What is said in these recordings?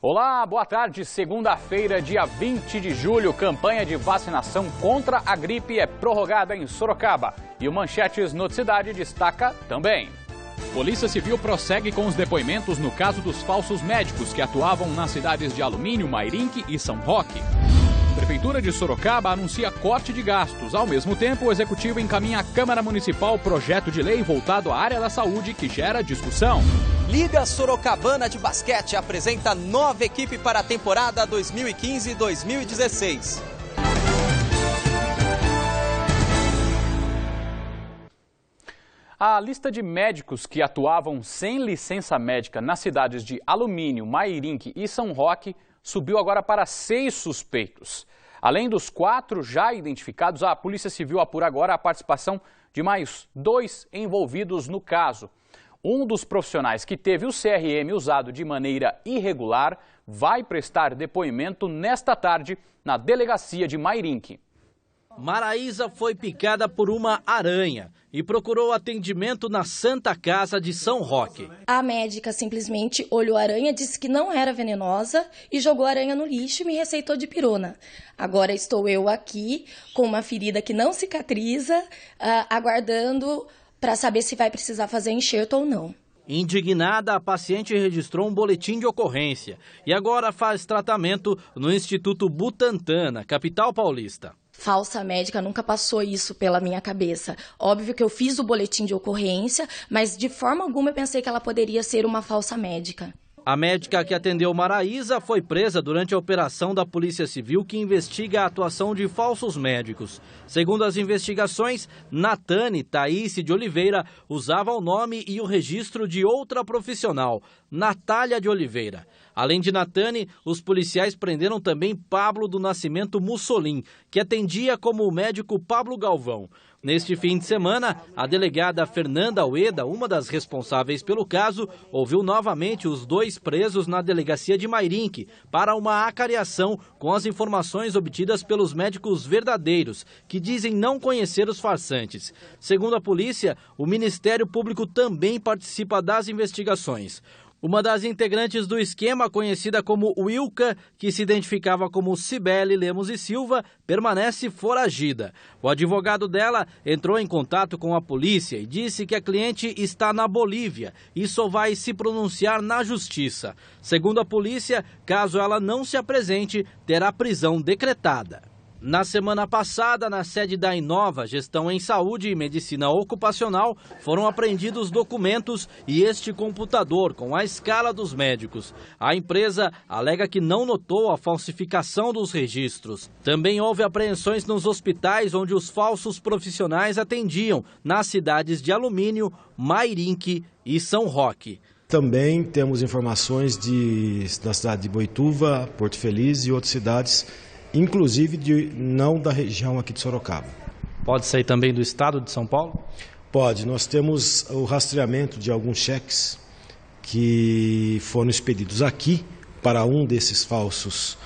Olá, boa tarde. Segunda-feira, dia 20 de julho, campanha de vacinação contra a gripe é prorrogada em Sorocaba. E o Manchetes Noticidade destaca também. Polícia Civil prossegue com os depoimentos no caso dos falsos médicos que atuavam nas cidades de Alumínio, Mairinque e São Roque. Prefeitura de Sorocaba anuncia corte de gastos. Ao mesmo tempo, o Executivo encaminha à Câmara Municipal projeto de lei voltado à área da saúde que gera discussão. Liga Sorocabana de Basquete apresenta nova equipe para a temporada 2015-2016. A lista de médicos que atuavam sem licença médica nas cidades de Alumínio, Mairinque e São Roque subiu agora para 6 suspeitos. Além dos 4 já identificados, a Polícia Civil apura agora a participação de mais 2 envolvidos no caso. Um dos profissionais que teve o CRM usado de maneira irregular vai prestar depoimento nesta tarde na delegacia de Mairinque. Maraísa foi picada por uma aranha e procurou atendimento na Santa Casa de São Roque. A médica simplesmente olhou a aranha, disse que não era venenosa e jogou a aranha no lixo e me receitou dipirona. Agora estou eu aqui com uma ferida que não cicatriza, aguardando para saber se vai precisar fazer enxerto ou não. Indignada, a paciente registrou um boletim de ocorrência e agora faz tratamento no Instituto Butantan, na capital paulista. Falsa médica, nunca passou isso pela minha cabeça. Óbvio que eu fiz o boletim de ocorrência, mas de forma alguma eu pensei que ela poderia ser uma falsa médica. A médica que atendeu Maraísa foi presa durante a operação da Polícia Civil que investiga a atuação de falsos médicos. Segundo as investigações, Natane Thaíse de Oliveira usava o nome e o registro de outra profissional, Natália de Oliveira. Além de Natane, os policiais prenderam também Pablo do Nascimento Mussolin, que atendia como o médico Pablo Galvão. Neste fim de semana, a delegada Fernanda Ueda, uma das responsáveis pelo caso, ouviu novamente os 2 presos na delegacia de Mairinque para uma acariação com as informações obtidas pelos médicos verdadeiros, que dizem não conhecer os farsantes. Segundo a polícia, o Ministério Público também participa das investigações. Uma das integrantes do esquema, conhecida como Wilka, que se identificava como Cibele Lemos e Silva, permanece foragida. O advogado dela entrou em contato com a polícia e disse que a cliente está na Bolívia e só vai se pronunciar na justiça. Segundo a polícia, caso ela não se apresente, terá prisão decretada. Na semana passada, na sede da Inova, Gestão em Saúde e Medicina Ocupacional, foram apreendidos documentos e este computador com a escala dos médicos. A empresa alega que não notou a falsificação dos registros. Também houve apreensões nos hospitais onde os falsos profissionais atendiam, nas cidades de Alumínio, Mairinque e São Roque. Também temos informações da cidade de Boituva, Porto Feliz e outras cidades, inclusive não da região aqui de Sorocaba. Pode sair também do estado de São Paulo? Pode. Nós temos o rastreamento de alguns cheques que foram expedidos aqui para um desses falsos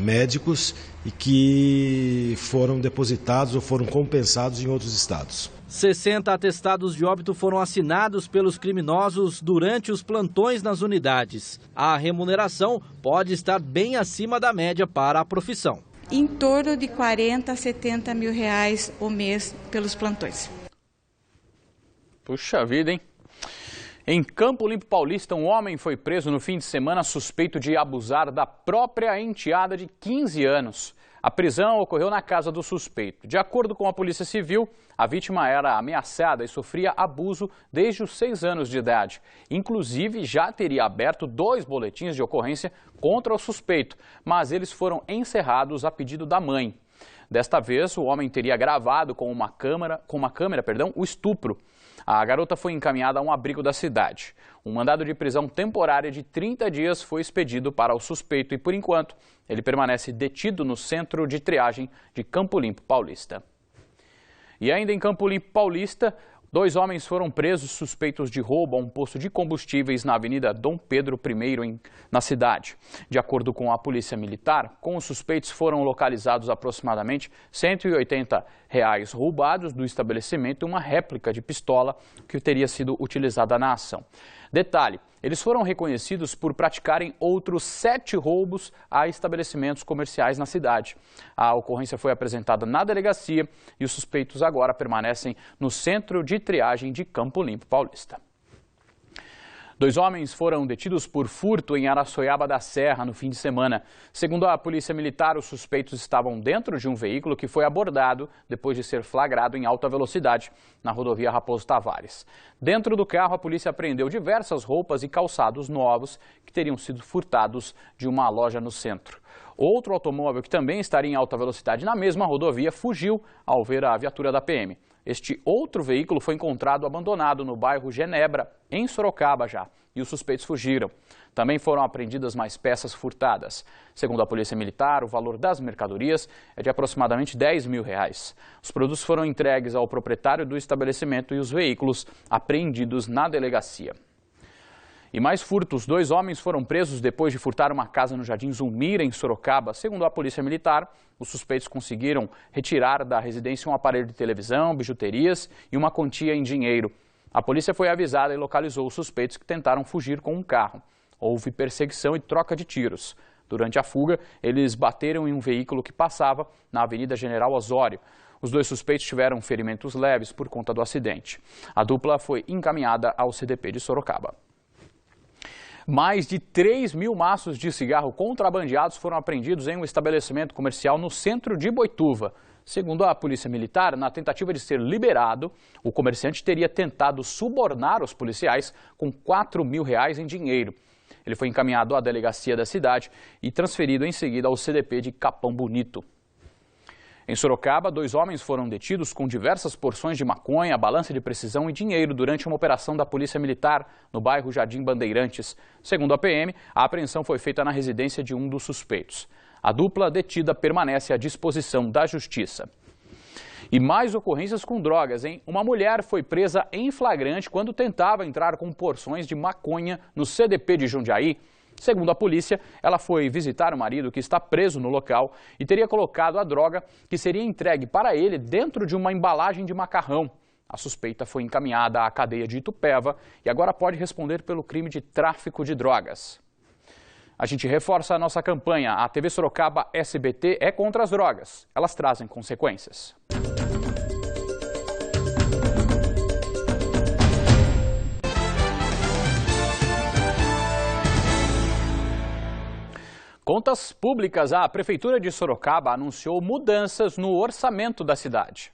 médicos e que foram depositados ou foram compensados em outros estados. 60 atestados de óbito foram assinados pelos criminosos durante os plantões nas unidades. A remuneração pode estar bem acima da média para a profissão. Em torno de 40 a 70 mil reais o mês pelos plantões. Puxa vida, hein? Em Campo Limpo Paulista, um homem foi preso no fim de semana suspeito de abusar da própria enteada de 15 anos. A prisão ocorreu na casa do suspeito. De acordo com a Polícia Civil, a vítima era ameaçada e sofria abuso desde os 6 anos de idade. Inclusive, já teria aberto 2 boletins de ocorrência contra o suspeito, mas eles foram encerrados a pedido da mãe. Desta vez, o homem teria gravado com uma câmera, o estupro. A garota foi encaminhada a um abrigo da cidade. Um mandado de prisão temporária de 30 dias foi expedido para o suspeito e, por enquanto, ele permanece detido no centro de triagem de Campo Limpo Paulista. E ainda em Campo Limpo Paulista, 2 homens foram presos suspeitos de roubo a um posto de combustíveis na Avenida Dom Pedro I, na cidade. De acordo com a Polícia Militar, com os suspeitos foram localizados aproximadamente R$ 180 roubados do estabelecimento e uma réplica de pistola que teria sido utilizada na ação. Detalhe, eles foram reconhecidos por praticarem outros 7 roubos a estabelecimentos comerciais na cidade. A ocorrência foi apresentada na delegacia e os suspeitos agora permanecem no Centro de Triagem de Campo Limpo Paulista. 2 homens foram detidos por furto em Araçoiaba da Serra no fim de semana. Segundo a Polícia Militar, os suspeitos estavam dentro de um veículo que foi abordado depois de ser flagrado em alta velocidade na rodovia Raposo Tavares. Dentro do carro, a polícia apreendeu diversas roupas e calçados novos que teriam sido furtados de uma loja no centro. Outro automóvel que também estaria em alta velocidade na mesma rodovia fugiu ao ver a viatura da PM. Este outro veículo foi encontrado abandonado no bairro Genebra, em Sorocaba já, e os suspeitos fugiram. Também foram apreendidas mais peças furtadas. Segundo a Polícia Militar, o valor das mercadorias é de aproximadamente R$10 mil. Os produtos foram entregues ao proprietário do estabelecimento e os veículos apreendidos na delegacia. E mais furtos. 2 homens foram presos depois de furtar uma casa no Jardim Zulmira, em Sorocaba. Segundo a Polícia Militar, os suspeitos conseguiram retirar da residência um aparelho de televisão, bijuterias e uma quantia em dinheiro. A polícia foi avisada e localizou os suspeitos que tentaram fugir com um carro. Houve perseguição e troca de tiros. Durante a fuga, eles bateram em um veículo que passava na Avenida General Osório. Os 2 suspeitos tiveram ferimentos leves por conta do acidente. A dupla foi encaminhada ao CDP de Sorocaba. Mais de 3 mil maços de cigarro contrabandeados foram apreendidos em um estabelecimento comercial no centro de Boituva. Segundo a Polícia Militar, na tentativa de ser liberado, o comerciante teria tentado subornar os policiais com R$4 mil em dinheiro. Ele foi encaminhado à delegacia da cidade e transferido em seguida ao CDP de Capão Bonito. Em Sorocaba, 2 homens foram detidos com diversas porções de maconha, balança de precisão e dinheiro durante uma operação da Polícia Militar no bairro Jardim Bandeirantes. Segundo a PM, a apreensão foi feita na residência de um dos suspeitos. A dupla detida permanece à disposição da Justiça. E mais ocorrências com drogas, hein? Uma mulher foi presa em flagrante quando tentava entrar com porções de maconha no CDP de Jundiaí. Segundo a polícia, ela foi visitar o marido que está preso no local e teria colocado a droga que seria entregue para ele dentro de uma embalagem de macarrão. A suspeita foi encaminhada à cadeia de Itupeva e agora pode responder pelo crime de tráfico de drogas. A gente reforça a nossa campanha. A TV Sorocaba SBT é contra as drogas. Elas trazem consequências. Contas públicas. A Prefeitura de Sorocaba anunciou mudanças no orçamento da cidade.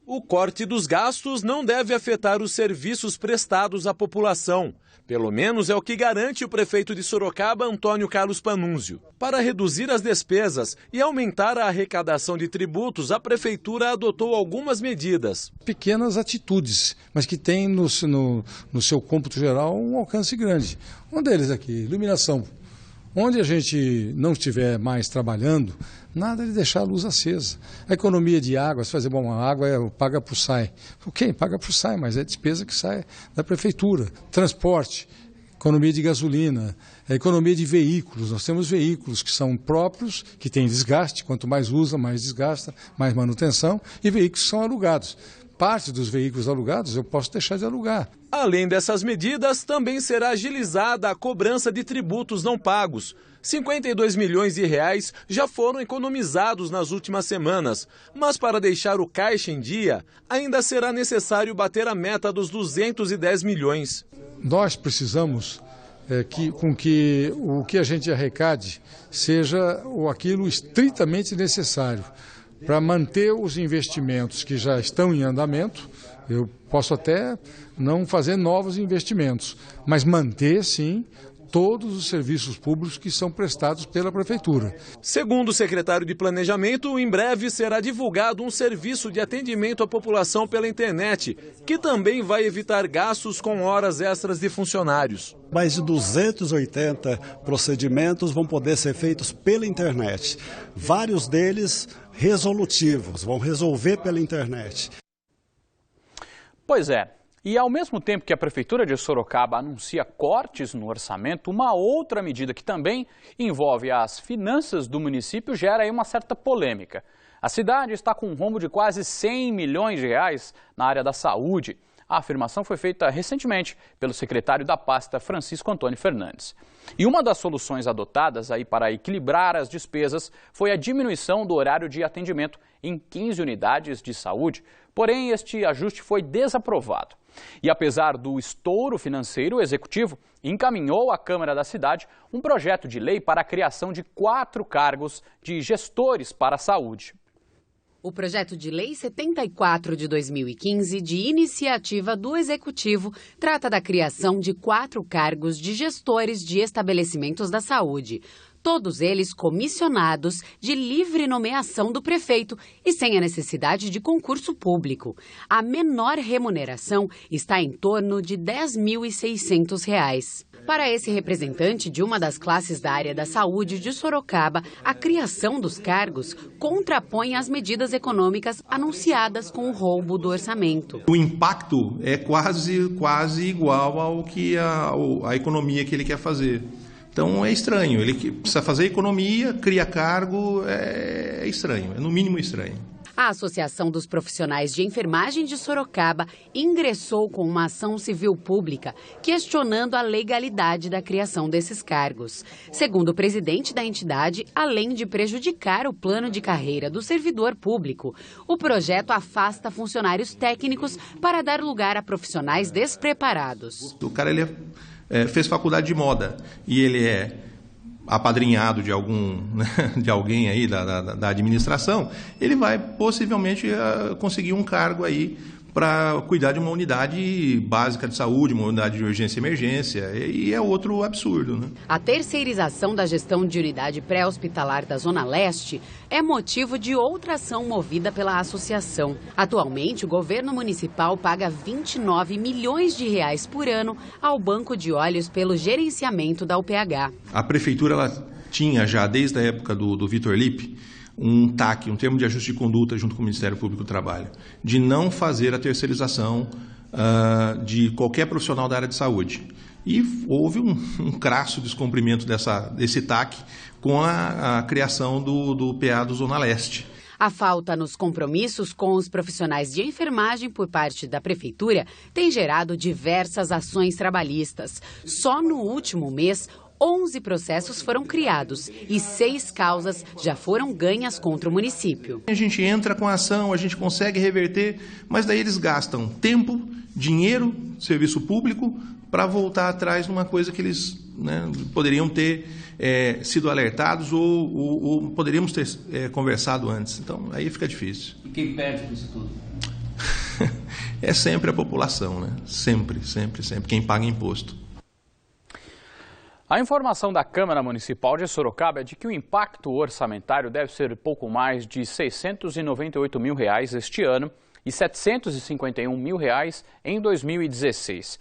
O corte dos gastos não deve afetar os serviços prestados à população. Pelo menos é o que garante o prefeito de Sorocaba, Antônio Carlos Panunzio. Para reduzir as despesas e aumentar a arrecadação de tributos, a prefeitura adotou algumas medidas. Pequenas atitudes, mas que têm no seu cômputo geral um alcance grande. Um deles aqui, iluminação. Onde a gente não estiver mais trabalhando, nada de deixar a luz acesa. A economia de água, se fazer bom, a água paga por SAI. Ok, paga por SAI, mas é despesa que sai da prefeitura. Transporte, economia de gasolina, economia de veículos. Nós temos veículos que são próprios, que têm desgaste, quanto mais usa, mais desgasta, mais manutenção, e veículos que são alugados. Parte dos veículos alugados eu posso deixar de alugar. Além dessas medidas, também será agilizada a cobrança de tributos não pagos. 52 milhões de reais já foram economizados nas últimas semanas. Mas para deixar o caixa em dia, ainda será necessário bater a meta dos 210 milhões. Nós precisamos que o que a gente arrecade seja aquilo estritamente necessário para manter os investimentos que já estão em andamento. Eu posso até não fazer novos investimentos, mas manter, sim, todos os serviços públicos que são prestados pela Prefeitura. Segundo o secretário de Planejamento, em breve será divulgado um serviço de atendimento à população pela internet, que também vai evitar gastos com horas extras de funcionários. Mais de 280 procedimentos vão poder ser feitos pela internet. Vários deles resolutivos, vão resolver pela internet. Pois é. E ao mesmo tempo que a Prefeitura de Sorocaba anuncia cortes no orçamento, uma outra medida que também envolve as finanças do município gera aí uma certa polêmica. A cidade está com um rombo de quase 100 milhões de reais na área da saúde. A afirmação foi feita recentemente pelo secretário da pasta, Francisco Antônio Fernandes. E uma das soluções adotadas aí para equilibrar as despesas foi a diminuição do horário de atendimento em 15 unidades de saúde. Porém, este ajuste foi desaprovado. E apesar do estouro financeiro, o Executivo encaminhou à Câmara da cidade um projeto de lei para a criação de 4 cargos de gestores para a saúde. O projeto de lei 74 de 2015, de iniciativa do Executivo, trata da criação de 4 cargos de gestores de estabelecimentos da saúde. Todos eles comissionados de livre nomeação do prefeito e sem a necessidade de concurso público. A menor remuneração está em torno de R$ 10.600. Para esse representante de uma das classes da área da saúde de Sorocaba, a criação dos cargos contrapõe as medidas econômicas anunciadas com o roubo do orçamento. O impacto é quase igual ao que a economia que ele quer fazer. Então é estranho, ele precisa fazer economia, cria cargo, é estranho, é no mínimo estranho. A Associação dos Profissionais de Enfermagem de Sorocaba ingressou com uma ação civil pública questionando a legalidade da criação desses cargos. Segundo o presidente da entidade, além de prejudicar o plano de carreira do servidor público, o projeto afasta funcionários técnicos para dar lugar a profissionais despreparados. O cara fez faculdade de moda e ele é apadrinhado de alguém aí da administração, ele vai possivelmente conseguir um cargo aí para cuidar de uma unidade básica de saúde, uma unidade de urgência e emergência, e é outro absurdo, né? A terceirização da gestão de unidade pré-hospitalar da Zona Leste é motivo de outra ação movida pela associação. Atualmente, o governo municipal paga R$ 29 milhões por ano ao Banco de Olhos pelo gerenciamento da UPH. A prefeitura ela tinha já, desde a época do Vitor Lippe, um TAC, um termo de ajuste de conduta junto com o Ministério Público do Trabalho, de não fazer a terceirização de qualquer profissional da área de saúde. E houve um crasso descumprimento desse TAC com a criação do PA do Zona Leste. A falta nos compromissos com os profissionais de enfermagem por parte da Prefeitura tem gerado diversas ações trabalhistas. Só no último mês, 11 processos foram criados e 6 causas já foram ganhas contra o município. A gente entra com a ação, a gente consegue reverter, mas daí eles gastam tempo, dinheiro, serviço público, para voltar atrás numa coisa que eles poderiam ter sido alertados ou poderíamos ter conversado antes. Então, aí fica difícil. E quem perde com isso tudo? É sempre a população, né? Sempre. Quem paga imposto. A informação da Câmara Municipal de Sorocaba é de que o impacto orçamentário deve ser pouco mais de R$ 698 mil este ano e R$ 751 mil em 2016.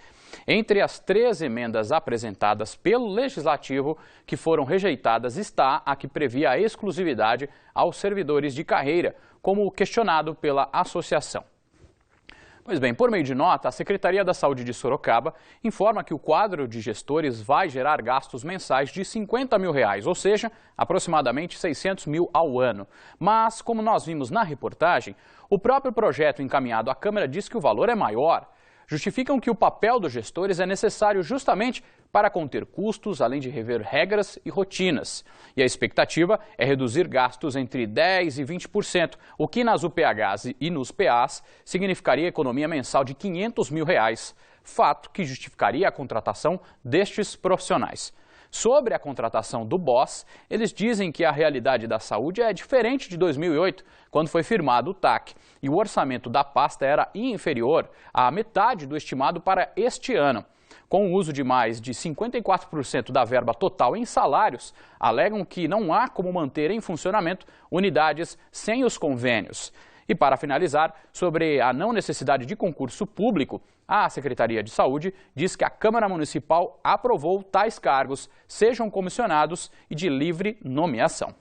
Entre as 3 emendas apresentadas pelo Legislativo que foram rejeitadas está a que previa a exclusividade aos servidores de carreira, como questionado pela associação. Pois bem, por meio de nota, a Secretaria da Saúde de Sorocaba informa que o quadro de gestores vai gerar gastos mensais de R$ 50 mil, ou seja, aproximadamente 600 mil ao ano. Mas, como nós vimos na reportagem, o próprio projeto encaminhado à Câmara diz que o valor é maior. Justificam que o papel dos gestores é necessário justamente para conter custos, além de rever regras e rotinas. E a expectativa é reduzir gastos entre 10% e 20%, o que nas UPHs e nos PAs significaria economia mensal de R$ 500 mil, fato que justificaria a contratação destes profissionais. Sobre a contratação do BOSS, eles dizem que a realidade da saúde é diferente de 2008, quando foi firmado o TAC, e o orçamento da pasta era inferior à metade do estimado para este ano. Com o uso de mais de 54% da verba total em salários, alegam que não há como manter em funcionamento unidades sem os convênios. E para finalizar, sobre a não necessidade de concurso público, a Secretaria de Saúde diz que a Câmara Municipal aprovou tais cargos, sejam comissionados e de livre nomeação.